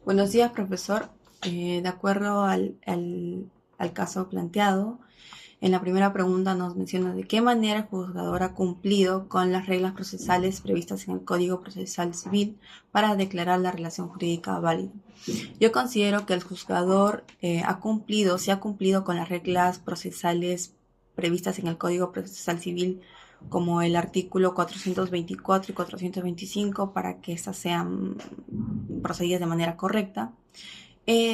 Buenos días, profesor. De acuerdo al caso planteado, en la primera pregunta nos menciona de qué manera el juzgador ha cumplido con las reglas procesales previstas en el Código Procesal Civil para declarar la relación jurídica válida. Yo considero que el juzgador se ha cumplido con las reglas procesales previstas en el Código Procesal Civil, como el artículo 424 y 425, para que éstas sean procedidas de manera correcta.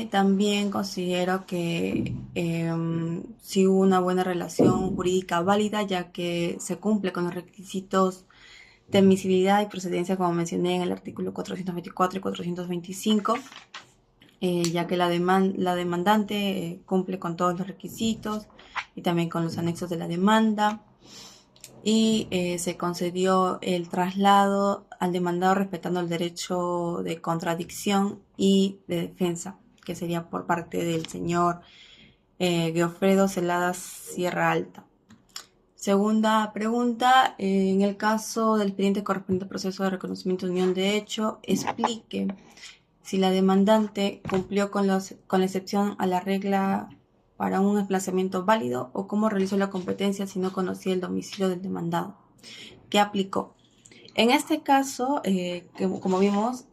También considero que sí hubo una buena relación jurídica válida, ya que se cumple con los requisitos de admisibilidad y procedencia, como mencioné en el artículo 424 y 425, ya que la demandante cumple con todos los requisitos y también con los anexos de la demanda. Y se concedió el traslado al demandado respetando el derecho de contradicción y de defensa, que sería por parte del señor Geofredo Celada Sierra Alta. Segunda pregunta, en el caso del expediente correspondiente al proceso de reconocimiento de unión de hecho, explique si la demandante cumplió con la excepción a la regla para un desplazamiento válido o cómo realizó la competencia si no conocía el domicilio del demandado. ¿Qué aplicó? En este caso, como vimos,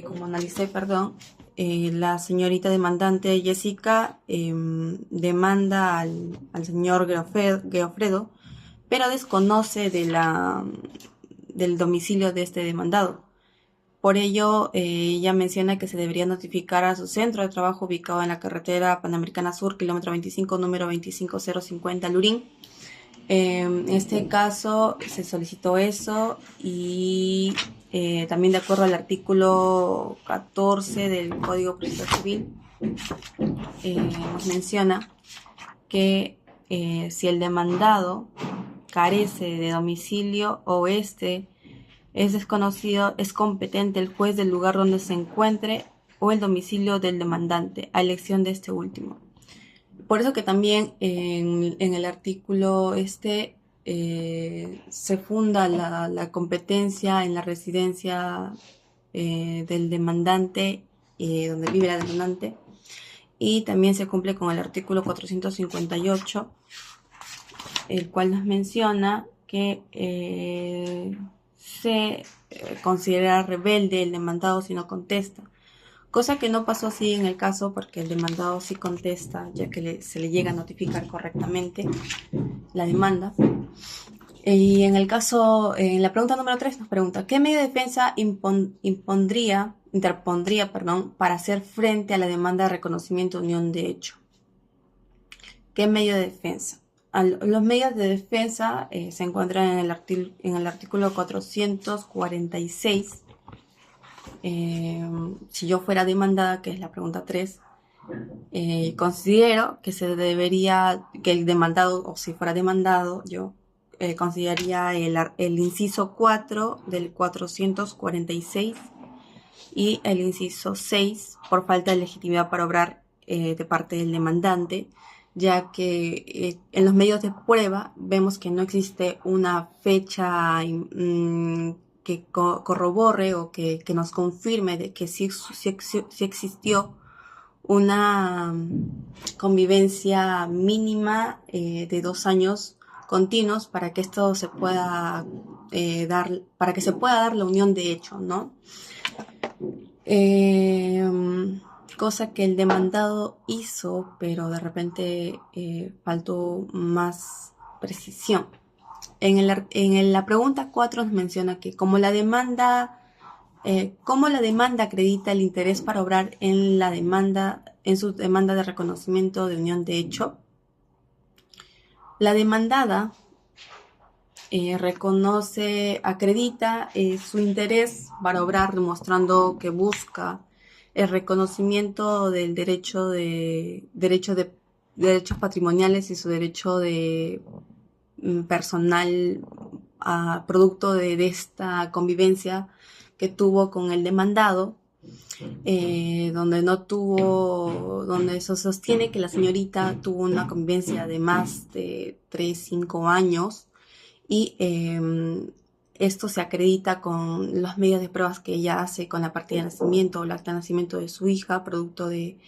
como analicé, perdón, la señorita demandante Jessica demanda al señor Geofredo, pero desconoce del domicilio de este demandado. Por ello, ella menciona que se debería notificar a su centro de trabajo ubicado en la carretera Panamericana Sur, kilómetro 25, número 25050, Lurín. En este caso se solicitó eso y también de acuerdo al artículo 14 del Código Procesal Civil nos menciona que si el demandado carece de domicilio o es desconocido, es competente el juez del lugar donde se encuentre o el domicilio del demandante, a elección de este último. Por eso que también en el artículo se funda la competencia en la residencia del demandante, donde vive la demandante, y también se cumple con el artículo 458, el cual nos menciona que se considera rebelde el demandado si no contesta. Cosa que no pasó así en el caso, porque el demandado sí contesta, ya que se le llega a notificar correctamente la demanda. Y en el caso, en la pregunta número 3 nos pregunta, ¿qué medio de defensa interpondría, para hacer frente a la demanda de reconocimiento de unión de hecho? ¿Qué medio de defensa? Los medios de defensa se encuentran en el artículo 446. Si yo fuera demandada, que es la pregunta 3, considero que que el demandado, o si fuera demandado, yo consideraría el inciso 4 del 446 y el inciso 6 por falta de legitimidad para obrar de parte del demandante, ya que en los medios de prueba vemos que no existe una fecha que corrobore o que nos confirme de que sí existió una convivencia mínima de 2 años continuos para que esto se pueda para que se pueda dar la unión de hecho, ¿no? Cosa que el demandado hizo, pero de repente faltó más precisión. En la pregunta 4 nos menciona que como la demanda acredita el interés para obrar en su demanda de reconocimiento de unión de hecho. La demandada acredita su interés para obrar, demostrando que busca el reconocimiento del derechos patrimoniales y su derecho de personal producto de esta convivencia que tuvo con el demandado, donde se sostiene que la señorita tuvo una convivencia de más de 3-5 años y Esto se acredita con los medios de pruebas que ella hace con la partida de nacimiento o el acta de nacimiento de su hija, producto de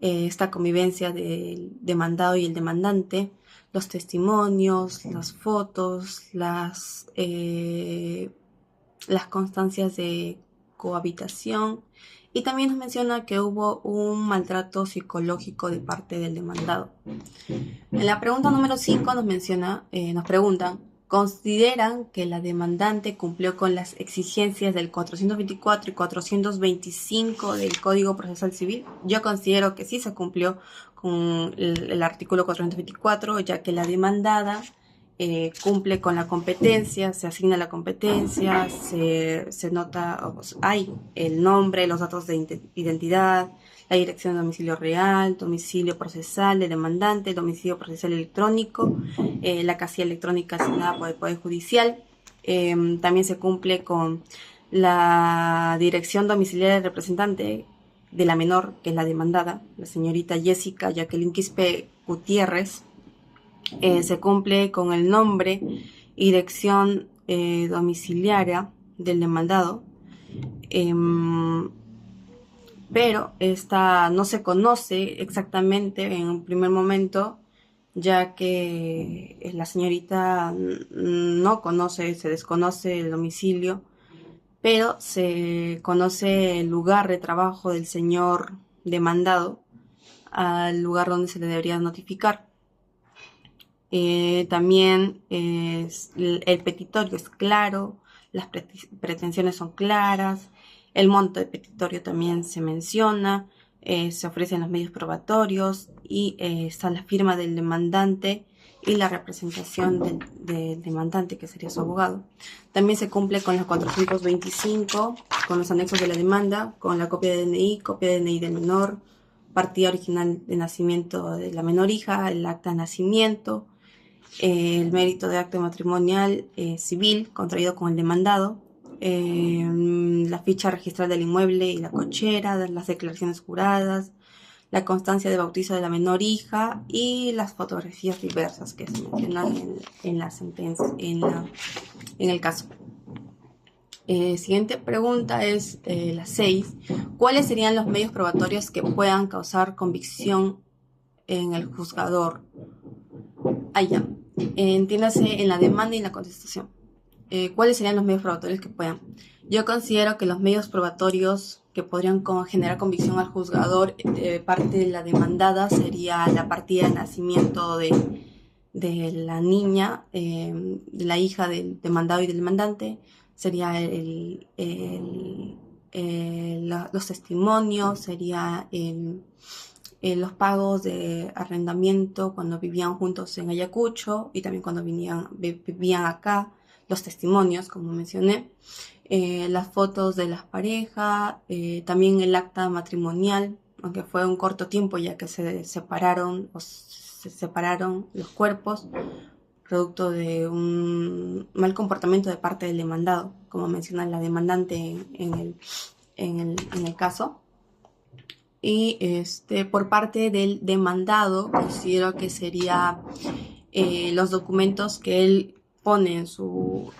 esta convivencia del demandado y el demandante, los testimonios, las fotos, las constancias de cohabitación, y también nos menciona que hubo un maltrato psicológico de parte del demandado. En la pregunta número 5 nos preguntan: ¿consideran que la demandante cumplió con las exigencias del 424 y 425 del Código Procesal Civil? Yo considero que sí se cumplió con el artículo 424, ya que la demandada cumple con la competencia, se asigna la competencia, se nota, hay el nombre, los datos de identidad, la dirección de domicilio real, domicilio procesal del demandante, domicilio procesal electrónico, la casilla electrónica asignada por el Poder Judicial. También se cumple con la dirección domiciliaria del representante de la menor, que es la demandada, la señorita Jessica Jacqueline Quispe Gutiérrez. Se cumple con el nombre y dirección domiciliaria del demandado, pero esta no se conoce exactamente en un primer momento, ya que la señorita no conoce, se desconoce el domicilio, pero se conoce el lugar de trabajo del señor demandado, al lugar donde se le debería notificar. También el petitorio es claro, las pretensiones son claras, el monto de petitorio también se menciona, se ofrecen los medios probatorios y está la firma del demandante y la representación del demandante, que sería su abogado. También se cumple con los 425, con los anexos de la demanda, con la copia de DNI del menor, partida original de nacimiento de la menor hija, el acta de nacimiento, el mérito de acta matrimonial civil contraído con el demandado, la ficha registral del inmueble y la cochera, las declaraciones juradas, la constancia de bautizo de la menor hija y las fotografías diversas que se mencionan en la sentencia, en el caso. Siguiente pregunta es la 6. ¿Cuáles serían los medios probatorios que puedan causar convicción en el juzgador? Allá. Entiéndase en la demanda y en la contestación. ¿Cuáles serían los medios probatorios que puedan? Yo considero que los medios probatorios que podrían generar convicción al juzgador parte de la demandada sería la partida de nacimiento de la niña, de la hija del demandado y del demandante, sería los testimonios, sería los pagos de arrendamiento cuando vivían juntos en Ayacucho y también cuando vivían acá, los testimonios, como mencioné, las fotos de las parejas, también el acta matrimonial, aunque fue un corto tiempo ya que se separaron los cuerpos, producto de un mal comportamiento de parte del demandado, como menciona la demandante en el caso. Y por parte del demandado, considero que sería los documentos que él pone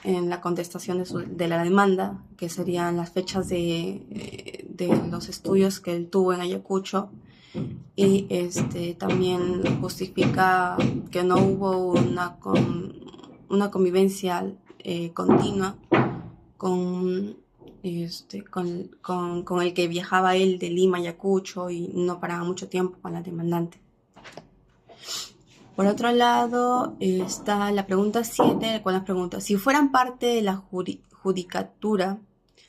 en la contestación de la demanda, que serían las fechas de los estudios que él tuvo en Ayacucho, y también justifica que no hubo una convivencia continua con el que viajaba él de Lima a Ayacucho y no paraba mucho tiempo con la demandante. Por otro lado, está la pregunta 7, con las preguntas: si fueran parte de la judicatura,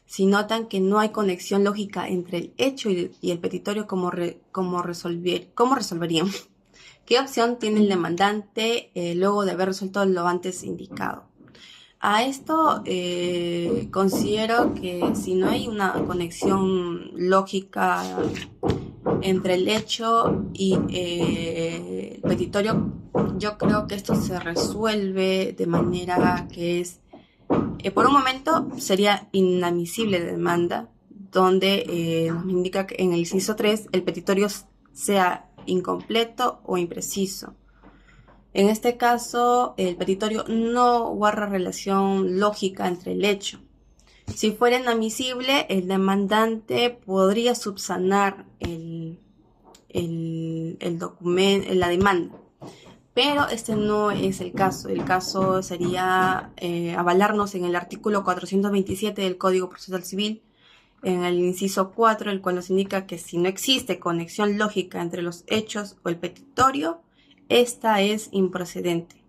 si notan que no hay conexión lógica entre el hecho y el petitorio, ¿cómo resolverían? ¿Qué opción tiene el demandante luego de haber resuelto lo antes indicado? A esto considero que si no hay una conexión lógica entre el hecho y el petitorio, yo creo que esto se resuelve de manera que es, por un momento sería inadmisible de demanda, donde nos indica que en el inciso 3 el petitorio sea incompleto o impreciso. En este caso, el petitorio no guarda relación lógica entre el hecho. Si fuera inadmisible, el demandante podría subsanar el documento, la demanda. Pero este no es el caso. El caso sería avalarnos en el artículo 427 del Código Procesal Civil, en el inciso 4, el cual nos indica que si no existe conexión lógica entre los hechos o el petitorio, esta es improcedente.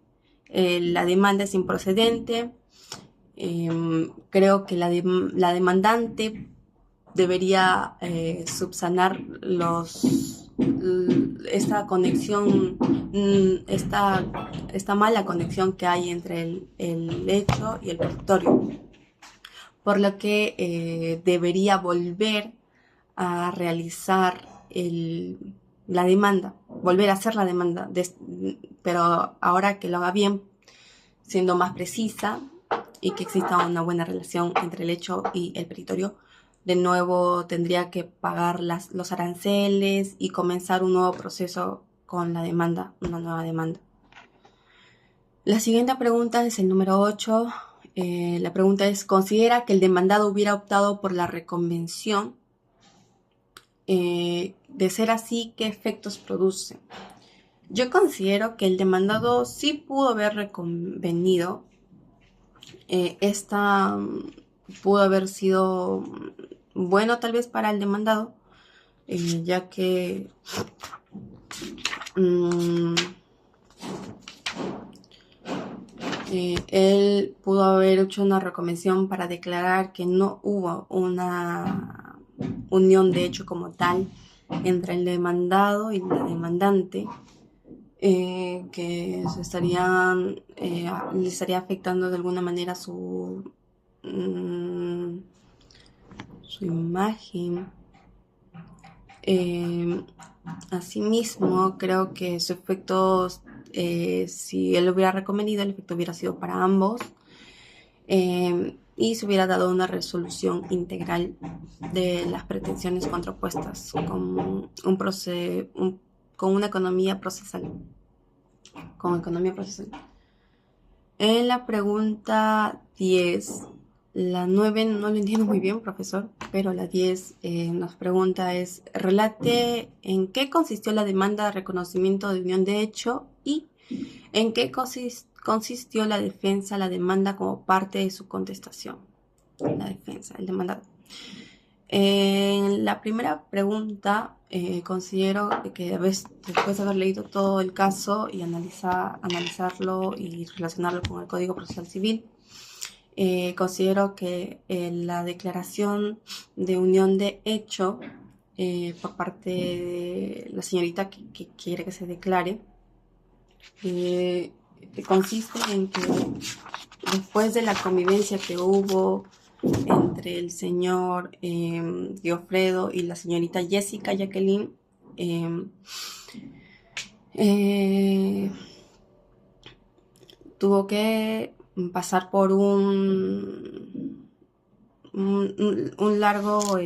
La demanda es improcedente. Creo que la demandante debería subsanar esta conexión, esta mala conexión que hay entre el hecho y el petitorio, por lo que debería volver a realizar la demanda, volver a hacer la demanda, pero ahora que lo haga bien, siendo más precisa y que exista una buena relación entre el hecho y el petitorio. De nuevo tendría que pagar los aranceles y comenzar un nuevo proceso con la demanda, una nueva demanda. La siguiente pregunta es el número 8. La pregunta es: ¿considera que el demandado hubiera optado por la reconvención? De ser así, ¿qué efectos produce? Yo considero que el demandado sí pudo haber reconvenido. Esta pudo haber sido bueno tal vez para el demandado, ya que él pudo haber hecho una reconvención para declarar que no hubo una unión de hecho como tal entre el demandado y la demandante, que le estaría afectando de alguna manera su imagen. Asimismo, creo que su efecto, si él lo hubiera recomendado, el efecto hubiera sido para ambos, y se hubiera dado una resolución integral de las pretensiones contrapuestas con una economía procesal. En la pregunta 10, la 9 no lo entiendo muy bien, profesor, pero la 10 nos pregunta relate en qué consistió la demanda de reconocimiento de unión de hecho y en qué consistió la defensa, la demanda como parte de su contestación. La defensa, el demandado. En la primera pregunta, considero que después de haber leído todo el caso y analizarlo y relacionarlo con el Código Procesal Civil, considero que la declaración de unión de hecho por parte de la señorita que quiere que se declare consiste en que después de la convivencia que hubo entre el señor Giofredo y la señorita Jessica Jacqueline, tuvo que pasar por un largo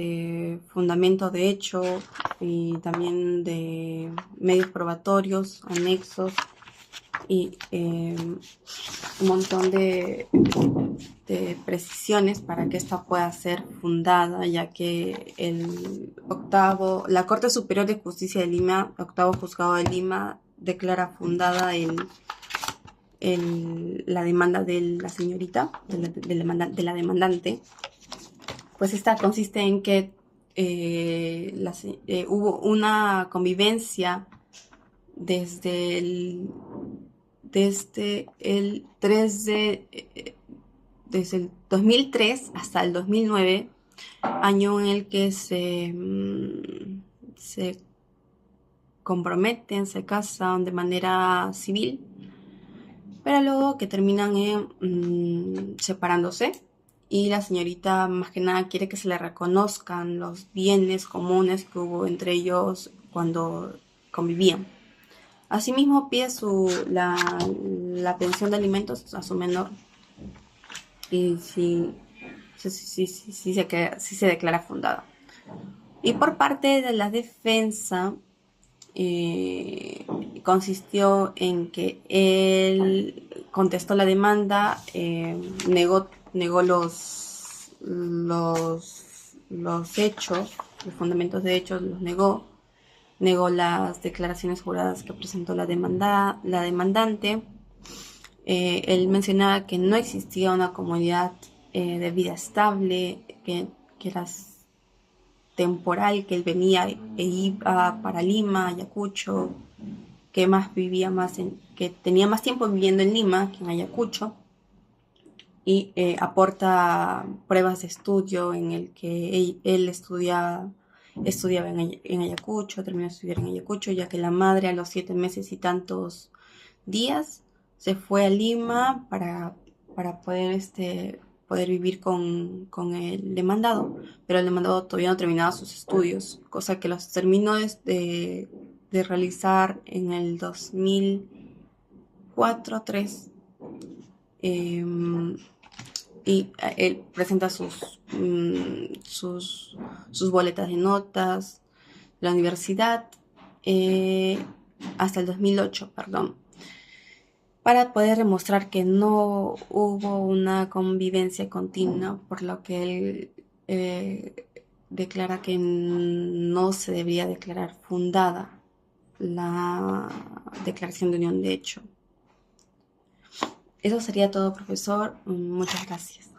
fundamento de hecho y también de medios probatorios, anexos y un montón de precisiones para que esta pueda ser fundada, ya que la Corte Superior de Justicia de Lima, octavo juzgado de Lima, declara fundada la demanda de la señorita, de la demandante. Pues esta consiste en que hubo una convivencia desde el 2003 hasta el 2009, año en el que se comprometen, se casan de manera civil, pero luego que terminan separándose, y la señorita más que nada quiere que se le reconozcan los bienes comunes que hubo entre ellos cuando convivían. Asimismo pide la pensión de alimentos a su menor, y sí se declara fundada. Y por parte de la defensa, consistió en que él contestó la demanda, negó los hechos, los fundamentos de hechos los negó las declaraciones juradas que presentó la demandante. Él mencionaba que no existía una comunidad de vida estable, que era temporal, que él venía e iba para Lima, Ayacucho, que tenía más tiempo viviendo en Lima que en Ayacucho, y aporta pruebas de estudio en el que él estudiaba en Ayacucho, terminó de estudiar en Ayacucho, ya que la madre a los 7 meses y tantos días se fue a Lima para poder vivir con el demandado, pero el demandado todavía no terminaba sus estudios, cosa que los terminó de realizar en el 2004-2003. Y él presenta sus boletas de notas de la universidad hasta el 2008, perdón, para poder demostrar que no hubo una convivencia continua, por lo que él declara que no se debería declarar fundada la declaración de unión de hecho. Eso sería todo, profesor. Muchas gracias.